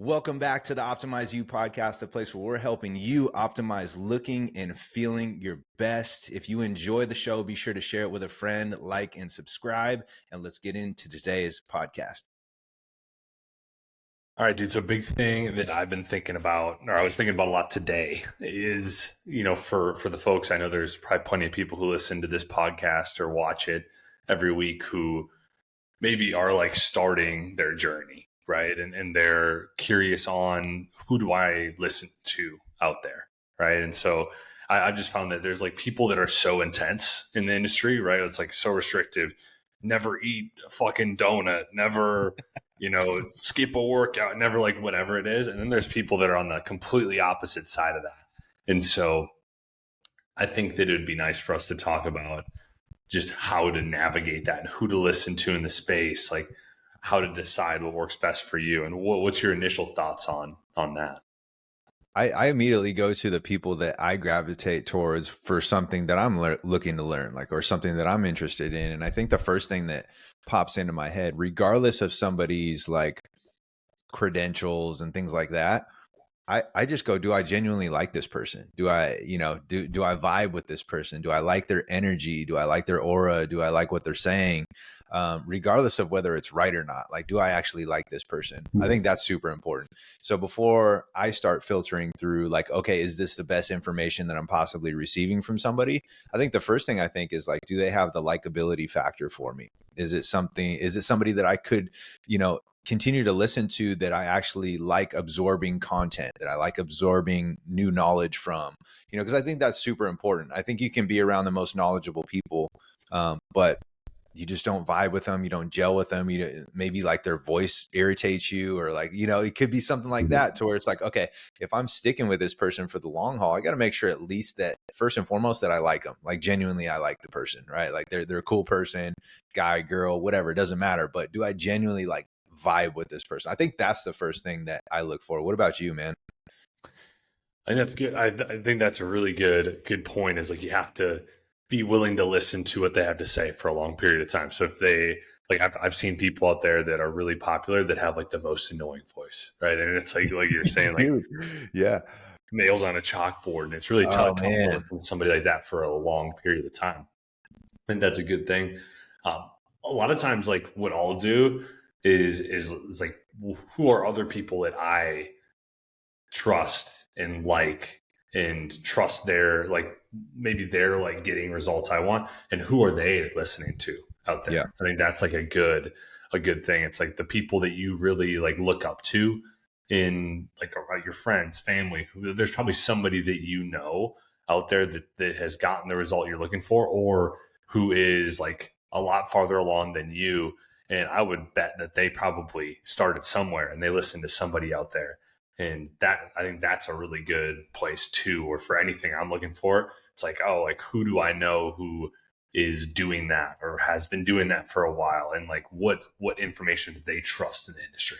Welcome back to the Optimize You podcast, the place where we're helping you optimize looking and feeling your best. If you enjoy the show, be sure to share it with a friend, like, and subscribe. And let's get into today's podcast. All right, dude. So big thing that I've been thinking about, or I was thinking about a lot today is, for the folks, I know there's probably plenty of people who listen to this podcast or watch it every week who maybe are like starting their journey, right? And they're curious on who do I listen to out there, right? And so I just found that there's like people that are so intense in the industry, right? It's like so restrictive. Never eat a fucking donut, never skip a workout, never like whatever it is. And then there's people that are on the completely opposite side of that. And so I think that it would be nice for us to talk about just how to navigate that and who to listen to in the space, like how to decide what works best for you. And what's your initial thoughts on that? I immediately go to the people that I gravitate towards for something that I'm looking to learn, like, or something that I'm interested in. And I think the first thing that pops into my head, regardless of somebody's like credentials and things like that, I just go, do I genuinely like this person? Do I, do I vibe with this person? Do I like their energy? Do I like their aura? Do I like what they're saying? Regardless of whether it's right or not, like, do I actually like this person? I think that's super important. So before I start filtering through like, okay, is this the best information that I'm possibly receiving from somebody? I think the first thing I think is like, do they have the likability factor for me? Is it somebody that I could, continue to listen to, that I actually like absorbing content, that I like absorbing new knowledge from, because I think that's super important. I think you can be around the most knowledgeable people, but you just don't vibe with them. You don't gel with them. Maybe like their voice irritates you, or like, it could be something like that, to where it's like, okay, if I'm sticking with this person for the long haul, I got to make sure at least that first and foremost that I like them, like genuinely I like the person, right? Like they're a cool person, guy, girl, whatever, it doesn't matter. But do I genuinely like vibe with this person? I think that's the first thing that I look for. What about you, man? I think that's good. I think that's a really good point, is like you have to be willing to listen to what they have to say for a long period of time. So if they like, I've seen people out there that are really popular that have like the most annoying voice, right? And it's like you're saying, like, Yeah. nails on a chalkboard, and it's really Oh tough to man. listen to somebody like that for a long period of time. I think that's a good thing. A lot of times, like what I'll do is like, who are other people that I trust and like, and trust their, like, maybe they're like getting results I want, and who are they listening to out there? Yeah. I think that's like a good thing. It's like the people that you really like look up to in like your friends, family, there's probably somebody that out there that has gotten the result you're looking for, or who is like a lot farther along than you. And I would bet that they probably started somewhere and they listened to somebody out there. And that, I think that's a really good place too, or for anything I'm looking for, it's like, oh, like, who do I know who is doing that or has been doing that for a while? And like, what information do they trust in the industry?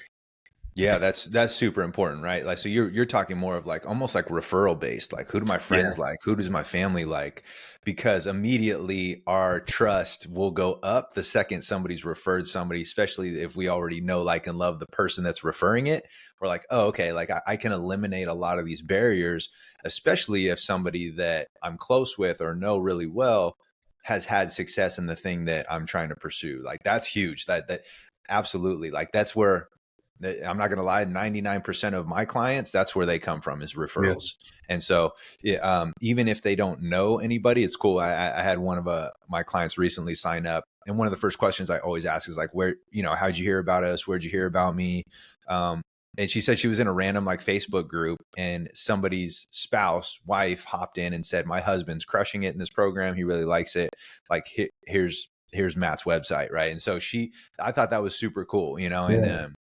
Yeah, that's super important, right? Like, so you're talking more of like almost like referral based, like who do my Yeah. friends like? Who does my family like? Because immediately our trust will go up the second somebody's referred somebody, especially if we already know, like, and love the person that's referring it. We're like, oh, okay, like I can eliminate a lot of these barriers, especially if somebody that I'm close with or know really well has had success in the thing that I'm trying to pursue. Like, that's huge. That absolutely, like, that's where I'm not going to lie, 99% of my clients, that's where they come from, is Yeah. referrals. And so even if they don't know anybody, it's cool. I had one of my clients recently sign up. And one of the first questions I always ask is like, where, how'd you hear about us? Where'd you hear about me? And she said she was in a random like Facebook group, and somebody's wife hopped in and said, my husband's crushing it in this program. He really likes it. Like, here's Matt's website. Right. And so I thought that was super cool,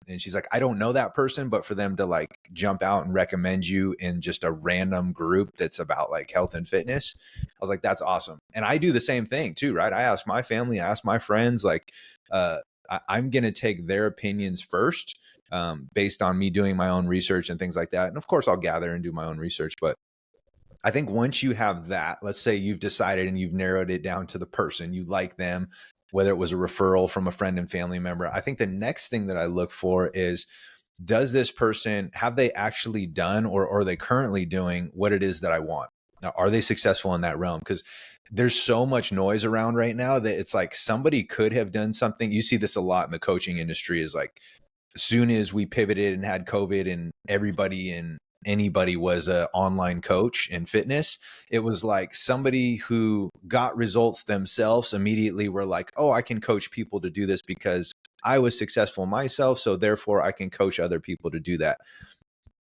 and she's like, I don't know that person, but for them to like jump out and recommend you in just a random group that's about like health and fitness, I was like, that's awesome. And I do the same thing too, right? I ask my family, I ask my friends, like, I'm going to take their opinions first, based on me doing my own research and things like that. And of course I'll gather and do my own research, but I think once you have that, let's say you've decided and you've narrowed it down to the person, you like them, whether it was a referral from a friend and family member, I think the next thing that I look for is, does this person, have they actually done, or are they currently doing what it is that I want? Now, are they successful in that realm? Because there's so much noise around right now that it's like somebody could have done something. You see this a lot in the coaching industry, is like, as soon as we pivoted and had COVID and everybody and anybody was a online coach in fitness, it was like somebody who got results themselves immediately were like, oh, I can coach people to do this because I was successful myself, so therefore I can coach other people to do that.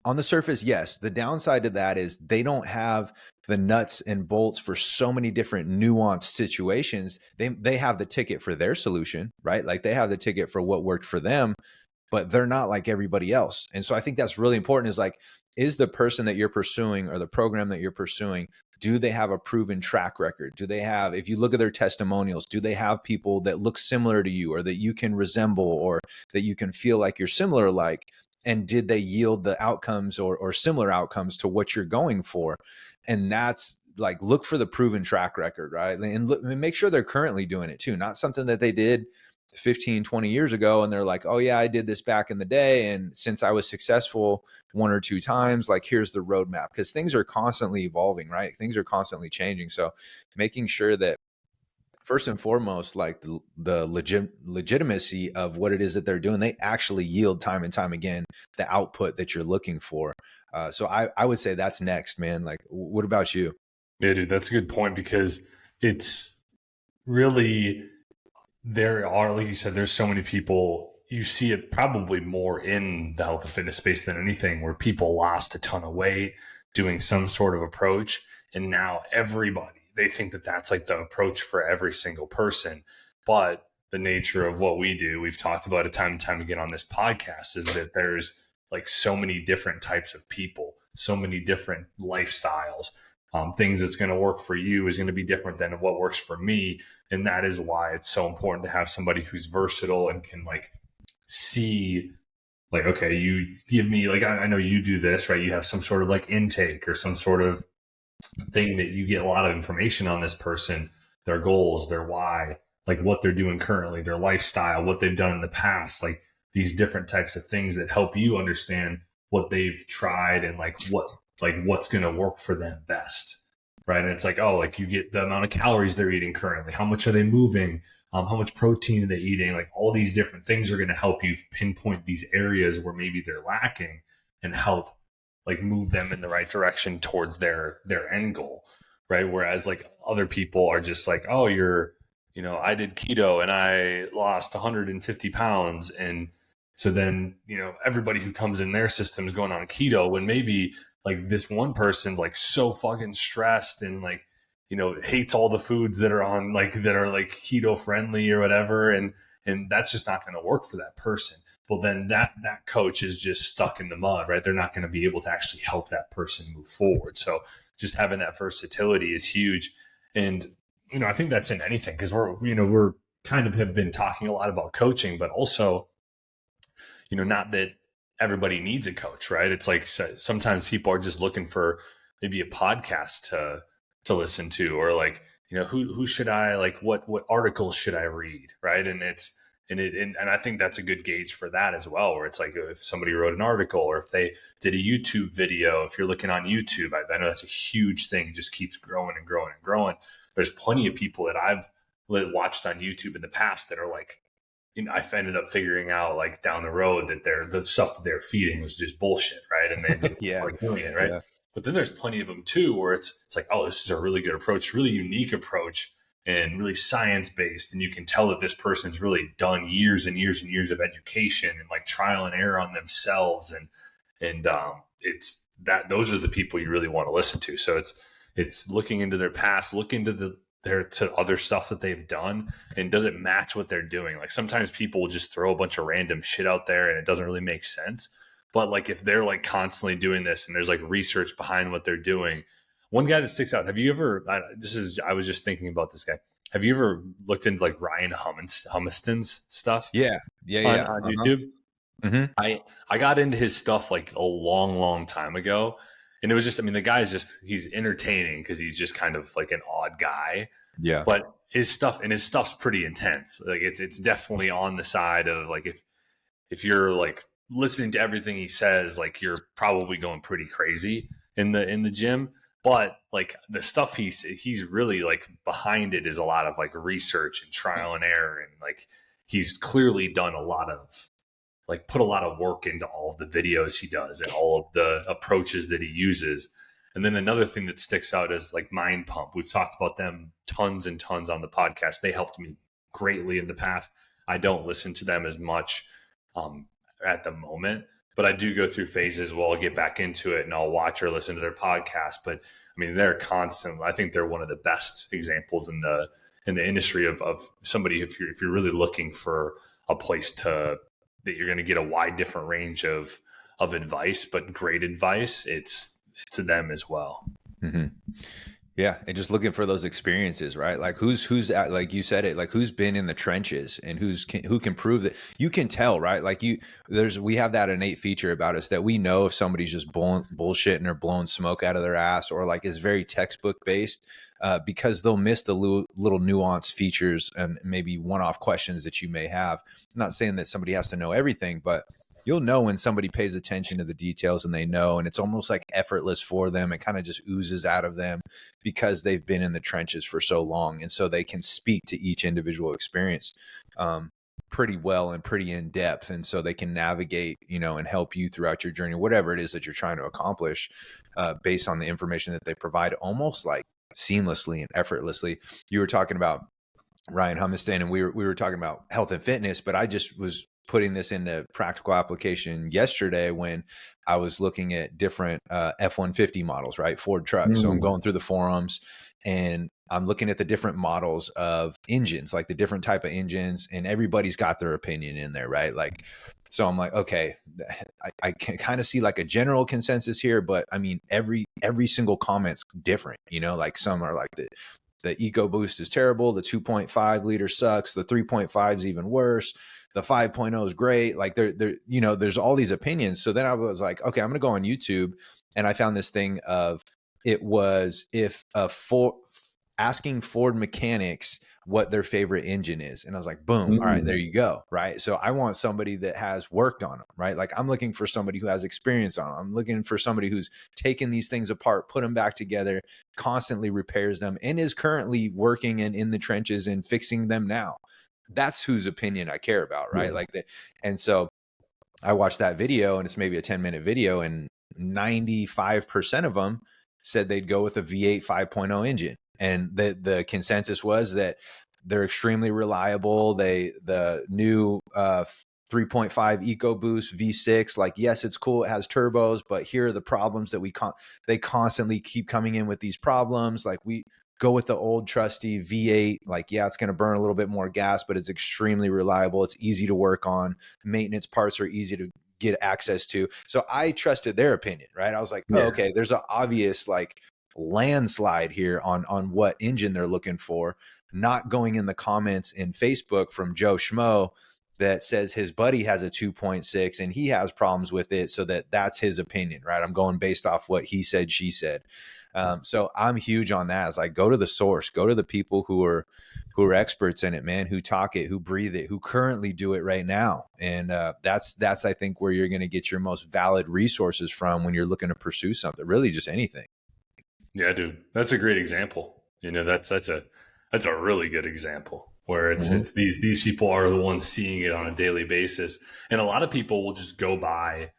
On the surface, yes. The downside to that is they don't have the nuts and bolts for so many different nuanced situations. They have the ticket for their solution, right? Like they have the ticket for what worked for them, but they're not like everybody else. And so I think that's really important, is like, is the person that you're pursuing or the program that you're pursuing, do they have a proven track record? Do they have, if you look at their testimonials, do they have people that look similar to you or that you can resemble or that you can feel like you're similar like? And did they yield the outcomes or similar outcomes to what you're going for? And that's like, look for the proven track record, right? And look, and make sure they're currently doing it too, not something that they did 15, 20 years ago. And they're like, oh yeah, I did this back in the day. And since I was successful one or two times, like here's the roadmap, because things are constantly evolving, right? Things are constantly changing. So making sure that first and foremost, like the legitimacy of what it is that they're doing, they actually yield time and time again the output that you're looking for. So I would say that's next, man. Like, what about you? Yeah, dude, that's a good point, because it's really, there are, like you said, there's so many people, you see it probably more in the health and fitness space than anything, where people lost a ton of weight doing some sort of approach. And now everybody, they think that that's like the approach for every single person. But the nature of what we do, we've talked about it time and time again on this podcast, is that there's like so many different types of people, so many different lifestyles. Things that's going to work for you is going to be different than what works for me. And that is why it's so important to have somebody who's versatile and can like see, like, okay, you give me, like, I know you do this, right? You have some sort of like intake or some sort of thing that you get a lot of information on this person, their goals, their why, like what they're doing currently, their lifestyle, what they've done in the past, like these different types of things that help you understand what they've tried and like what's going to work for them best. Right. And it's like, oh, like you get the amount of calories they're eating currently, how much are they moving, how much protein are they eating, like all these different things are going to help you pinpoint these areas where maybe they're lacking and help like move them in the right direction towards their end goal. Right. Whereas like other people are just like, oh, I did keto and I lost 150 pounds. And so then, everybody who comes in their system is going on keto, when maybe like this one person's like so fucking stressed and like, hates all the foods that are on that are like keto friendly or whatever. And that's just not going to work for that person. Well, then that coach is just stuck in the mud, right? They're not going to be able to actually help that person move forward. So just having that versatility is huge. And, I think that's in anything, because we're kind of have been talking a lot about coaching, but also, not that everybody needs a coach, right? It's like sometimes people are just looking for maybe a podcast to listen to, or like, who should I, like, what articles should I read, right? And I think that's a good gauge for that as well, where it's like if somebody wrote an article or if they did a YouTube video, if you're looking on YouTube, I know that's a huge thing, it just keeps growing and growing and growing. There's plenty of people that I've watched on YouTube in the past that are like, I've ended up figuring out like down the road that the stuff that they're feeding was just bullshit, right? And they Yeah. are doing it, right? Yeah. But then there's plenty of them too, where it's like, oh, this is a really good approach, really unique approach, and really science-based. And you can tell that this person's really done years and years and years of education and like trial and error on themselves. And it's that those are the people you really want to listen to. So it's looking into their past, look into to other stuff that they've done, and does it match what they're doing? Like sometimes people will just throw a bunch of random shit out there and it doesn't really make sense. But like if they're like constantly doing this and there's like research behind what they're doing, one guy that sticks out. Have you ever? I was just thinking about this guy. Have you ever looked into like Ryan Humiston's stuff? Yeah. On YouTube. Mm-hmm. I got into his stuff like a long time ago, and it was just, the guy's he's entertaining because he's just kind of like an odd guy. Yeah. But his stuff's pretty intense. Like it's definitely on the side of like if you're like listening to everything he says, like you're probably going pretty crazy in the gym. But like the stuff he's really like behind it is a lot of like research and trial and error, and like he's clearly done a lot of like put a lot of work into all of the videos he does and all of the approaches that he uses. And then another thing that sticks out is like Mind Pump. We've talked about them tons and tons on the podcast. They helped me greatly in the past. I don't listen to them as much um, at the moment, but I do go through phases where I'll get back into it and I'll watch or listen to their podcast. But I mean, they're constant. I think they're one of the best examples in the industry of somebody if you're really looking for a place to that you're going to get a wide different range of advice, but great advice. It's to them as well. Mm-hmm. Yeah, and just looking for those experiences, right? Like who's at, like you said it, like who's been in the trenches and who can prove that. You can tell, right? Like we have that innate feature about us that we know if somebody's just bullshitting or blowing smoke out of their ass, or like is very textbook based, because they'll miss the little nuanced features and maybe one-off questions that you may have. I'm not saying that somebody has to know everything, but you'll know when somebody pays attention to the details and they know, and it's almost like effortless for them. It kind of just oozes out of them because they've been in the trenches for so long. And so they can speak to each individual experience pretty well and pretty in depth. And so they can navigate, and help you throughout your journey, whatever it is that you're trying to accomplish, based on the information that they provide, almost like seamlessly and effortlessly. You were talking about Ryan Humiston, and we were talking about health and fitness, but I just was putting this into practical application yesterday when I was looking at different F-150 models, right? Ford trucks. So I'm going through the forums and I'm looking at the different models of engines, like the different type of engines, and everybody's got their opinion in there, right? Like, so I'm like, okay, I can kind of see like a general consensus here, but I mean, every single comment's different, like some are like the EcoBoost is terrible. The 2.5 liter sucks. The 3.5 is even worse. The 5.0 is great. Like there's all these opinions. So then I was like, okay, I'm going to go on YouTube. And I found this thing of, it was if asking Ford mechanics what their favorite engine is. And I was like, boom. All right, there you go. Right. So I want somebody that has worked on them, right? Like I'm looking for somebody who has experience on them. I'm looking for somebody who's taken these things apart, put them back together, constantly repairs them, and is currently working and in the trenches and fixing them now. That's whose opinion I care about. Right. Like that. And so I watched that video, and it's maybe a 10-minute video, and 95% of them said they'd go with a V8 5.0 engine. And the consensus was that they're extremely reliable. The new 3.5 EcoBoost V6, like, yes, it's cool, it has turbos, but here are the problems that they constantly keep coming in with these problems. Like, we go with the old trusty V8. Like, yeah, it's going to burn a little bit more gas, but it's extremely reliable. It's easy to work on. Maintenance parts are easy to get access to. So I trusted their opinion, right? I was like, oh, okay, there's an obvious like landslide here on what engine they're looking for. Not going in the comments in Facebook from Joe Schmo that says his buddy has a 2.6 and he has problems with it, so that's his opinion, right? I'm going based off what he said, she said. So I'm huge on that. It's like, go to the source, go to the people who are experts in it, man, who talk it, who breathe it, who currently do it right now. And that's I think where you're going to get your most valid resources from when you're looking to pursue something, really just anything. Yeah, dude, that's a great example. That's a really good example where it's these people are the ones seeing it on a daily basis. And a lot of people will just go by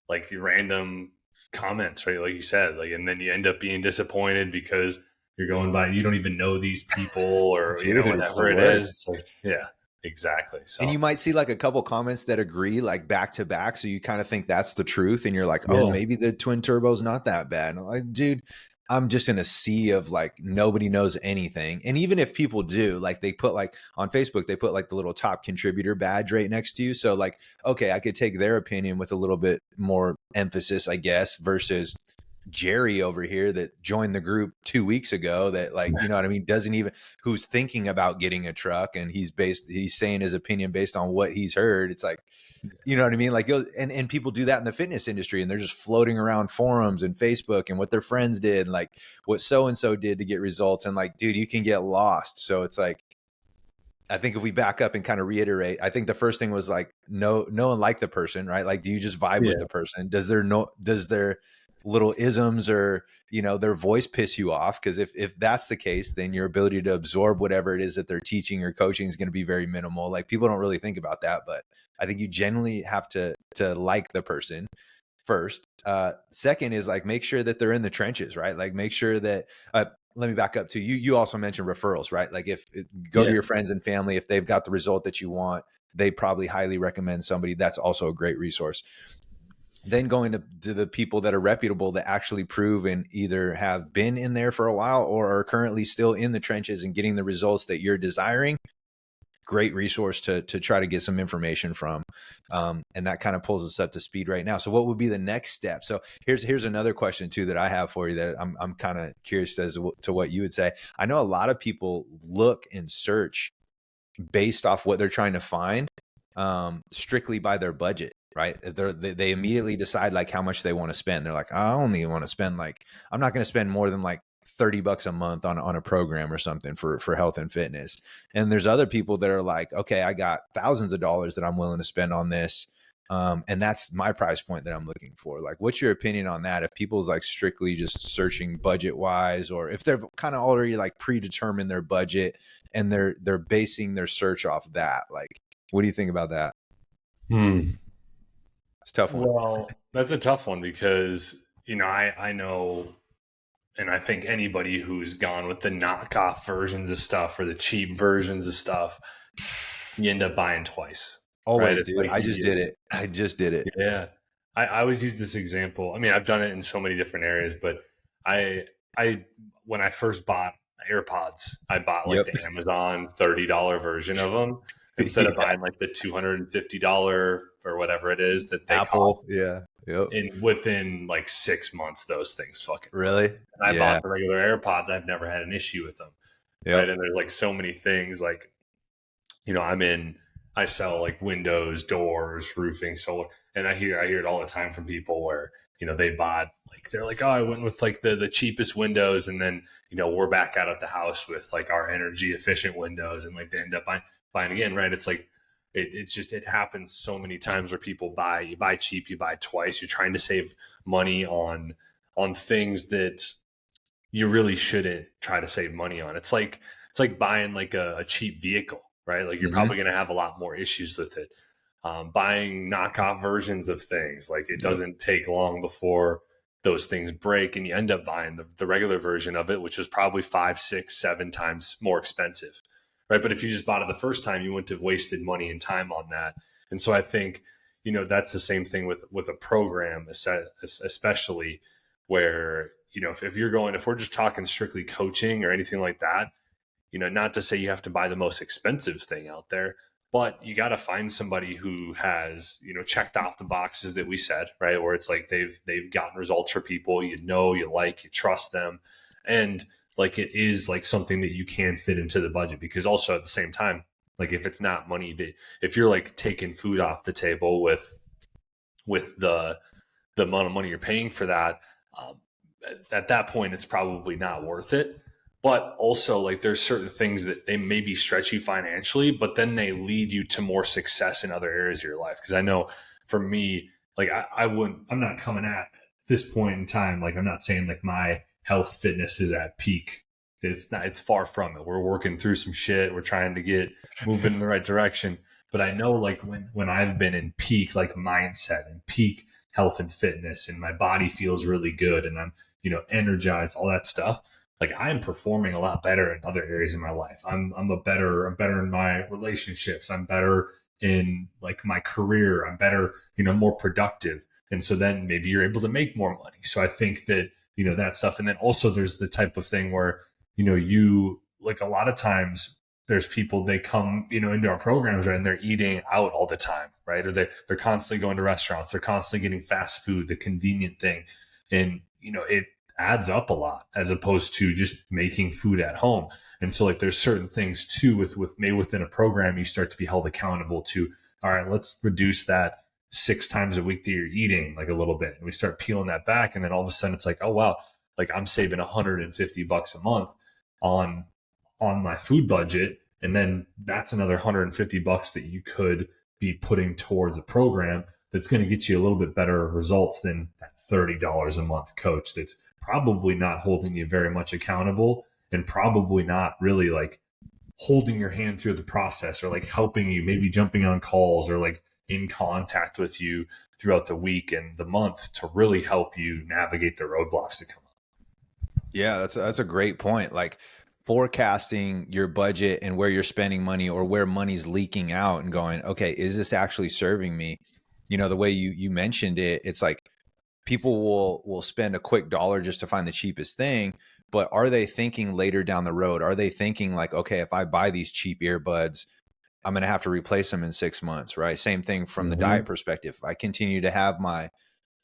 like random comments, right? Like you said, like, and then you end up being disappointed because you're going by, you don't even know these people, or whatever it is. Like, yeah, exactly. So, and you might see like a couple comments that agree like back to back, so you kind of think that's the truth, and you're like, oh, maybe the twin turbo's not that bad. And I'm like, dude, I'm just in a sea of like, nobody knows anything. And even if people do, like, they put like on Facebook, they put like the little top contributor badge right next to you. So like, okay, I could take their opinion with a little bit more emphasis, I guess, versus Jerry over here that joined the group 2 weeks ago that, like, you know what I mean, doesn't even, who's thinking about getting a truck, and he's saying his opinion based on what he's heard. It's like, you know what I mean? Like, and people do that in the fitness industry, and they're just floating around forums and Facebook and what their friends did, and like what so-and-so did to get results. And like, dude, you can get lost. So it's like, I think if we back up and kind of reiterate, I think the first thing was like know and like the person, right? Like, do you just vibe with Yeah. the person? Does their little isms or their voice piss you off? Because if that's the case, then your ability to absorb whatever it is that they're teaching or coaching is going to be very minimal. Like, people don't really think about that, but I think you generally have to like the person first. Second is like, make sure that they're in the trenches, right? Like, make sure that let me back up to you. You also mentioned referrals, right? Like, if go to Yeah. your friends and family, if they've got the result that you want, they probably highly recommend somebody. That's also a great resource. Then going to the people that are reputable, that actually prove and either have been in there for a while or are currently still in the trenches and getting the results that you're desiring. Great resource to try to get some information from. And that kind of pulls us up to speed right now. So what would be the next step? So here's another question too that I have for you that I'm kind of curious as to what you would say. I know a lot of people look and search based off what they're trying to find, strictly by their budget, right? They immediately decide like how much they want to spend. They're like, I only want to spend I'm not going to spend more than like $30 a month on a program or something for health and fitness. And there's other people that are like, okay, I got thousands of dollars that I'm willing to spend on this. And that's my price point that I'm looking for. Like, what's your opinion on that? If people's like strictly just searching budget wise, or if they're kind of already like predetermined their budget and they're basing their search off of that, like, what do you think about that? It's a tough one. Well, that's a tough one because, I know, and I think anybody who's gone with the knockoff versions of stuff or the cheap versions of stuff, you end up buying twice. Right? Always, It's dude. like I just did it. I just did it. yeah. I always use this example. I mean, I've done it in so many different areas, but I when I first bought AirPods, I bought like Yep. the Amazon $30 version of them instead of Yeah. buying like the $250 or whatever it is that they cost. Apple. Yeah. Yep. And within like 6 months, those things fucking broke. Really? And I Yeah. bought the regular AirPods. I've never had an issue with them. Right. Yep. And there's like so many things like, I sell like windows, doors, roofing, solar. And I hear it all the time from people where, they bought like, they're like, oh, I went with like the cheapest windows. And then, we're back out at the house with like our energy efficient windows, and like they end up buying again. Right. It's like, it happens so many times where you buy cheap, you buy twice. You're trying to save money on things that you really shouldn't try to save money on. It's like buying like a cheap vehicle, right? Like you're Mm-hmm. probably going to have a lot more issues with it. Buying knockoff versions of things, like it doesn't take long before those things break, and you end up buying the regular version of it, which is probably 5, 6, 7 times more expensive, right? But if you just bought it the first time, you wouldn't have wasted money and time on that. And so I think, that's the same thing with a program, especially where, if we're just talking strictly coaching or anything like that, not to say you have to buy the most expensive thing out there, but you got to find somebody who has, checked off the boxes that we said, right? Where it's like they've gotten results for people, you like, you trust them. And like, it is like something that you can fit into the budget, because also at the same time, like if it's not money that, if you're like taking food off the table with the amount of money you're paying for that, at that point, it's probably not worth it. But also, like, there's certain things that they maybe stretch you financially, but then they lead you to more success in other areas of your life. Because I know for me, like, I'm not coming at this point in time, like, I'm not saying like my health fitness is at peak. It's not, it's far from it. We're working through some shit. We're trying to get moving in the right direction. But I know, like, when I've been in peak, like, mindset and peak health and fitness, and my body feels really good, and I'm, energized, all that stuff, like, I am performing a lot better in other areas of my life. I'm better in my relationships. I'm better in like my career. I'm better, more productive. And so then maybe you're able to make more money. So I think that, that stuff. And then also there's the type of thing where, you like, a lot of times there's people, they come, into our programs, right, and they're eating out all the time, right? Or they're constantly going to restaurants. They're constantly getting fast food, the convenient thing. And, it adds up a lot as opposed to just making food at home. And so like there's certain things too with maybe within a program, you start to be held accountable to, all right, let's reduce that 6 times a week that you're eating like a little bit. And we start peeling that back. And then all of a sudden it's like, oh wow, like I'm saving $150 a month on my food budget. And then that's another $150 that you could be putting towards a program that's going to get you a little bit better results than that $30 a month coach that's probably not holding you very much accountable and probably not really like holding your hand through the process or like helping you, maybe jumping on calls or like in contact with you throughout the week and the month to really help you navigate the roadblocks that come up. Yeah, that's a great point. Like forecasting your budget and where you're spending money or where money's leaking out and going, okay, is this actually serving me? You know, the way you mentioned it, it's like people will spend a quick dollar just to find the cheapest thing, but are they thinking later down the road? Are they thinking like, okay, if I buy these cheap earbuds, I'm going to have to replace them in 6 months, right? Same thing from the diet perspective. If I continue to have my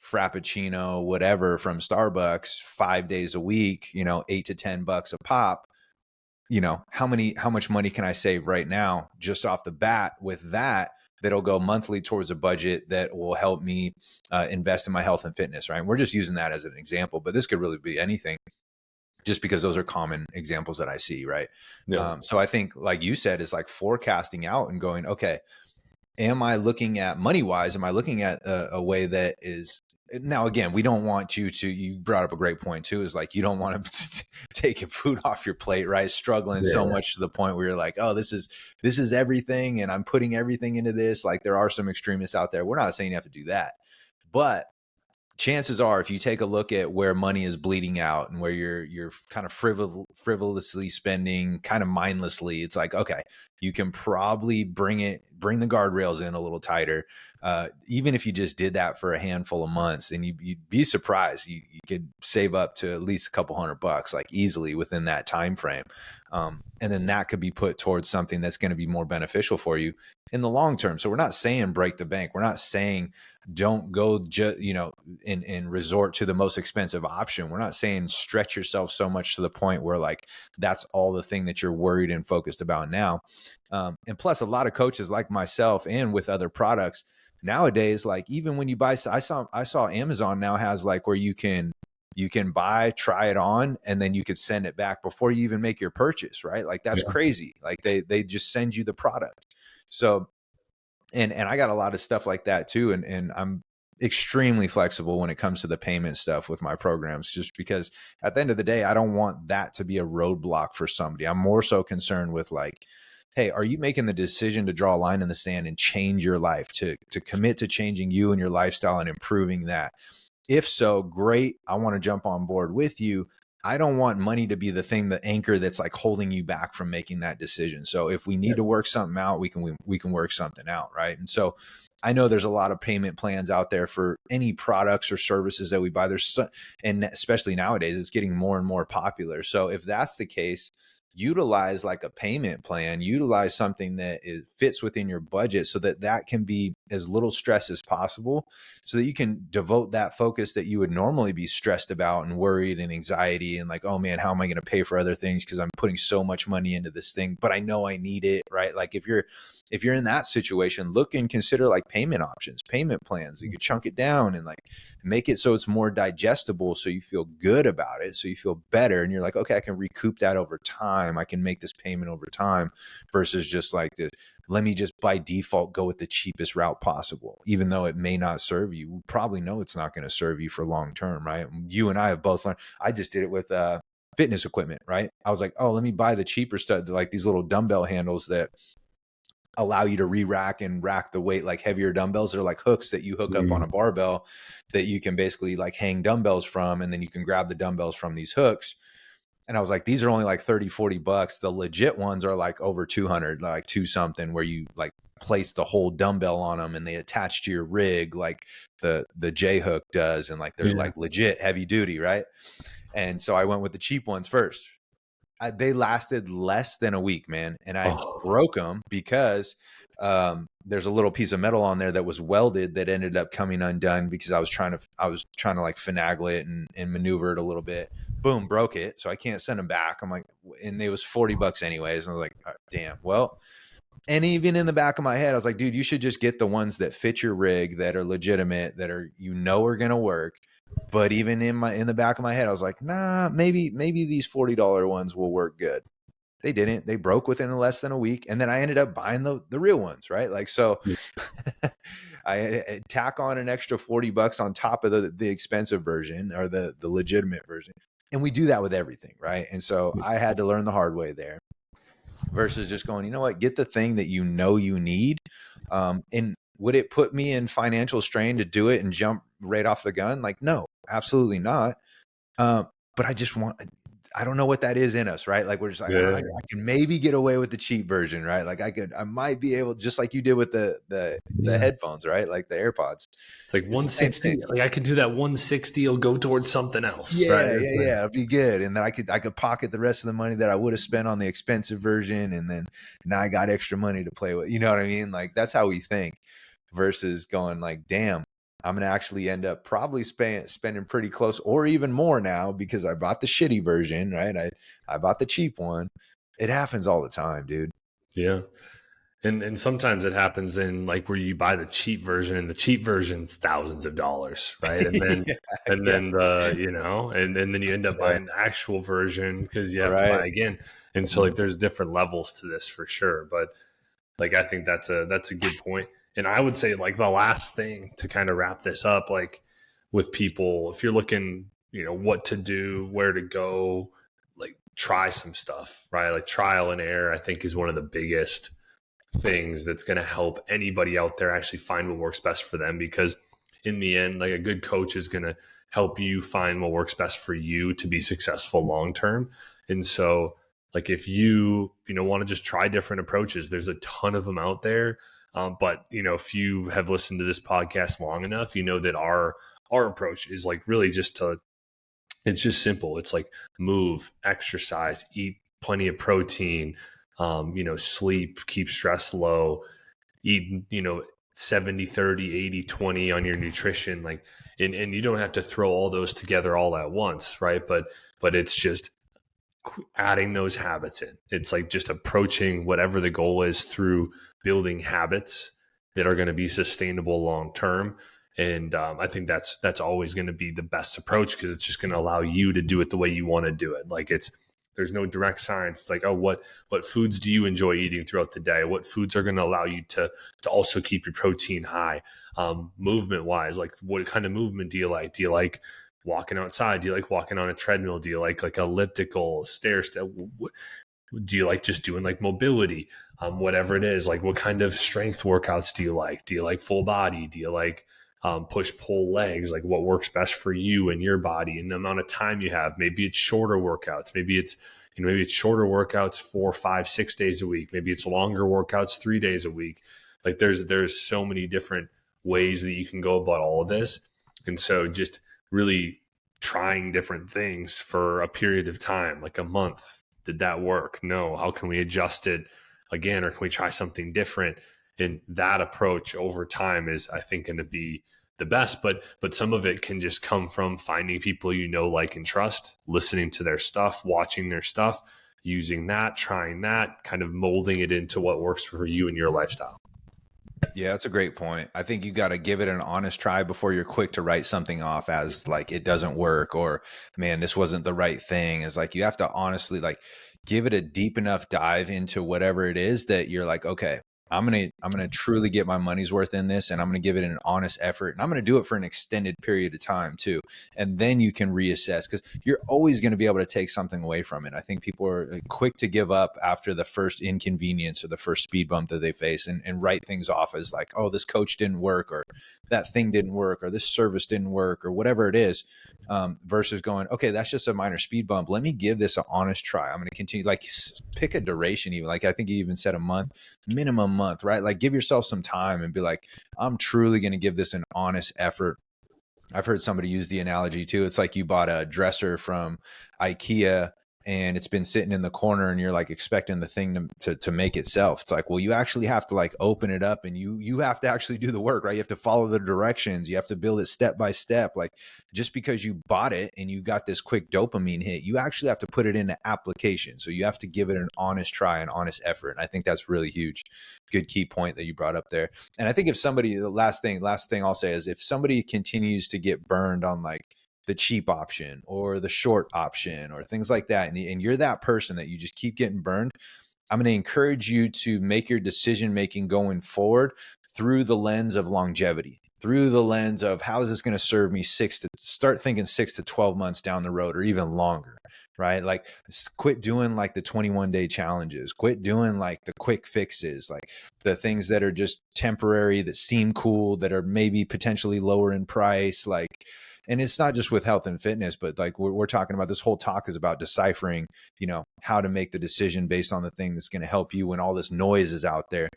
Frappuccino, whatever from Starbucks 5 days a week, you know, $8 to $10 a pop, you know, how much money can I save right now just off the bat with that? That'll go monthly towards a budget that will help me invest in my health and fitness, right? And we're just using that as an example, but this could really be anything just because those are common examples that I see, right? Yeah. So I think, like you said, is like forecasting out and going, okay, am I looking at money wise? Am I looking at a way that is now, again, we don't want you brought up a great point too, is like, you don't want to take your food off your plate, right? Struggling so much to the point where you're like, oh, this is everything. And I'm putting everything into this. Like there are some extremists out there. We're not saying you have to do that, but chances are, if you take a look at where money is bleeding out and where you're kind of frivolously spending kind of mindlessly, it's like, okay, you can probably bring the guardrails in a little tighter. Even if you just did that for a handful of months, and you'd be surprised, you could save up to at least a couple $100 like easily within that time frame. And then that could be put towards something that's going to be more beneficial for you in the long term. So we're not saying break the bank. We're not saying don't go and resort to the most expensive option. We're not saying stretch yourself so much to the point where like that's all the thing that you're worried and focused about now. And plus, a lot of coaches like myself and with other products nowadays, like even when you buy, I saw Amazon now has like where you can buy, try it on, and then you could send it back before you even make your purchase, right? Like that's crazy. Like they just send you the product. So, and I got a lot of stuff like that too. And I'm extremely flexible when it comes to the payment stuff with my programs, just because at the end of the day, I don't want that to be a roadblock for somebody. I'm more so concerned with like, hey, are you making the decision to draw a line in the sand and change your life, to commit to changing you and your lifestyle and improving that? If so, great. I want to jump on board with you. I don't want money to be the thing, the anchor that's like holding you back from making that decision. So if we need to work something out, we can work something out, right? And so I know there's a lot of payment plans out there for any products or services that we buy. And especially nowadays, it's getting more and more popular. So if that's the case, utilize like a payment plan, utilize something that fits within your budget so that can be as little stress as possible, so that you can devote that focus that you would normally be stressed about and worried and anxiety and like, oh man, how am I going to pay for other things because I'm putting so much money into this thing, but I know I need it, right? Like if you're in that situation, look and consider like payment options, payment plans. You could chunk it down and like make it so it's more digestible, so you feel good about it, so you feel better, and you're like, okay, I can recoup that over time. I can make this payment over time, versus just like this, let me just by default go with the cheapest route possible, even though it may not serve you. We probably know it's not going to serve you for long term, right? You and I have both learned. I just did it with fitness equipment, right? I was like, oh, let me buy the cheaper stuff, like these little dumbbell handles that allow you to re-rack and rack the weight, like heavier dumbbells. They're like hooks that you hook up on a barbell that you can basically like hang dumbbells from, and then you can grab the dumbbells from these hooks. And I was like, these are only like $30-$40. The legit ones are like over 200, like two something, where you like place the whole dumbbell on them and they attach to your rig like the J hook does, and like they're like legit heavy duty, right? And so I went with the cheap ones first. They lasted less than a week, man. And I broke them because there's a little piece of metal on there that was welded that ended up coming undone because I was trying to like finagle it and maneuver it a little bit. Boom, broke it. So I can't send them back. I'm like, and it was $40 anyways. And I was like, damn, well. And even in the back of my head, I was like, dude, you should just get the ones that fit your rig, that are legitimate, that are, are going to work. But even in the back of my head, I was like, nah, maybe these $40 ones will work good. They didn't. They broke within less than a week. And then I ended up buying the real ones, right? Like, so I tack on an extra $40 on top of the expensive version, or the legitimate version. And we do that with everything, right? And so I had to learn the hard way there, versus just going, you know what, get the thing that you know you need. And would it put me in financial strain to do it and jump right off the gun? Like, no, absolutely not. But I don't know what that is in us, right? Like, we're just like, I can maybe get away with the cheap version, right? Like, I might be able, just like you did with the headphones, right? Like the AirPods. It's like 160. Like, I could do that 160. It'll go towards something else. Yeah, right? Yeah. It'd be good. And then I could pocket the rest of the money that I would have spent on the expensive version. And then now I got extra money to play with. You know what I mean? Like, that's how we think, versus going like, damn, I'm going to actually end up probably spending pretty close or even more now, because I bought the shitty version, right? I bought the cheap one. It happens all the time, dude. Yeah. And sometimes it happens in like where you buy the cheap version, and the cheap version's thousands of dollars, right? And then then and then you end up buying the actual version because you have to buy again. And so like there's different levels to this for sure. But like I think that's a good point. And I would say like the last thing to kind of wrap this up, like with people, if you're looking, what to do, where to go, like try some stuff, right? Like trial and error, I think, is one of the biggest things that's going to help anybody out there actually find what works best for them. Because in the end, like a good coach is going to help you find what works best for you to be successful long term. And so like if you want to just try different approaches, there's a ton of them out there. But if you have listened to this podcast long enough, you know that our approach is like really it's just simple. It's like move, exercise, eat plenty of protein, sleep, keep stress low, eat, 70, 30, 80, 20 on your nutrition. Like, and you don't have to throw all those together all at once. Right. But it's just adding those habits in. It's like just approaching whatever the goal is through building habits that are going to be sustainable long term. And I think that's always going to be the best approach, because it's just going to allow you to do it the way you want to do it. Like there's no direct science. It's like, oh, what foods do you enjoy eating throughout the day? What foods are going to allow you to also keep your protein high? Movement wise, like what kind of movement do you like? Do you like walking outside? Do you like walking on a treadmill? Do you like elliptical, stair step? Do you like just doing like mobility? Whatever it is, like what kind of strength workouts do you like? Do you like full body? Do you like push pull legs? Like what works best for you and your body and the amount of time you have? Maybe it's shorter workouts. Maybe it's shorter workouts 4, 5, 6 days a week. Maybe it's longer workouts 3 days a week. Like there's so many different ways that you can go about all of this. And so just really trying different things for a period of time, like a month. Did that work? No. How can we adjust it again? Or can we try something different? And that approach over time is, I think, going to be the best. But some of it can just come from finding people like, and trust, listening to their stuff, watching their stuff, using that, trying that, kind of molding it into what works for you and your lifestyle. Yeah, that's a great point. I think you got to give it an honest try before you're quick to write something off as like it doesn't work, or man, this wasn't the right thing. It's like you have to honestly like give it a deep enough dive into whatever it is that you're like, okay, I'm gonna truly get my money's worth in this, and I'm gonna give it an honest effort, and I'm gonna do it for an extended period of time too, and then you can reassess, because you're always going to be able to take something away from it. I think people are quick to give up after the first inconvenience or the first speed bump that they face, and write things off as like, oh, this coach didn't work, or that thing didn't work, or this service didn't work, or whatever it is, versus going, okay, that's just a minor speed bump. Let me give this an honest try. I'm going to continue, like pick a duration, even like I think you even said a month, minimum month, right? Like give yourself some time and be like, I'm truly going to give this an honest effort. I've heard somebody use the analogy too. It's like you bought a dresser from IKEA and it's been sitting in the corner and you're like expecting the thing to make itself. It's like, well, you actually have to like open it up and you have to actually do the work, right? You have to follow the directions. You have to build it step by step. Like just because you bought it and you got this quick dopamine hit, you actually have to put it into application. So you have to give it an honest try, an honest effort. And I think that's really huge. Good key point that you brought up there. And I think if somebody, the last thing I'll say is if somebody continues to get burned on like the cheap option or the short option or things like that, and you're that person that you just keep getting burned, I'm going to encourage you to make your decision making going forward through the lens of longevity, through the lens of how is this going to serve me start thinking 6 to 12 months down the road or even longer, right? Like quit doing like the 21-day challenges, quit doing like the quick fixes, like the things that are just temporary, that seem cool, that are maybe potentially lower in price. Like, and it's not just with health and fitness, but like we're talking about, this whole talk is about deciphering, how to make the decision based on the thing that's going to help you when all this noise is out there.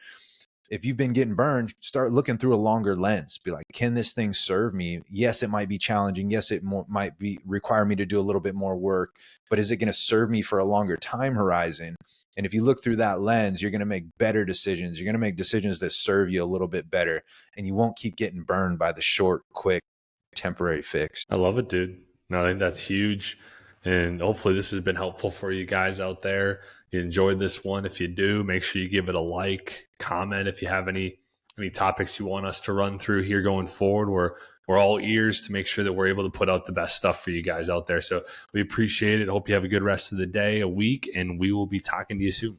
If you've been getting burned, start looking through a longer lens. Be like, can this thing serve me? Yes, it might be challenging. Yes, it might require me to do a little bit more work, but is it going to serve me for a longer time horizon? And if you look through that lens, you're going to make better decisions. You're going to make decisions that serve you a little bit better, and you won't keep getting burned by the short, quick, temporary fix. I love it, dude. No, I think that's huge. And hopefully this has been helpful for you guys out there. You enjoyed this one. If you do, make sure you give it a like, comment if you have any topics you want us to run through here going forward. We're all ears to make sure that we're able to put out the best stuff for you guys out there. So we appreciate it. Hope you have a good rest of the day, a week, and we will be talking to you soon.